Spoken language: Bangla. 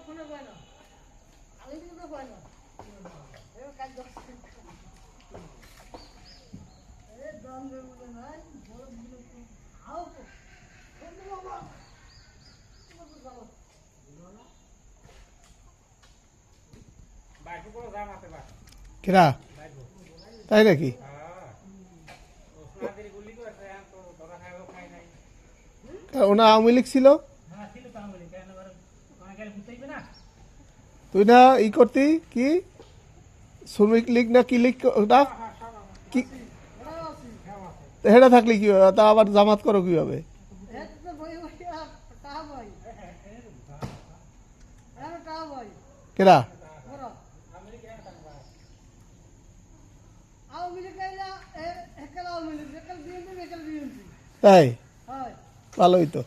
ফোনে পায় না আমি কিন্তু পাই না কাজ দাম দেবে নাই আও কেরা তাই নাকি? ওনা আওয়ামী লীগ ছিল, তুই না ই করতি কি শ্রমিক লীগ না কি লীগ ওটা কি হেডা থাকলে কি হবে? তা আবার জামাত করো কিভাবে? কেরা তাই ভালোই তো।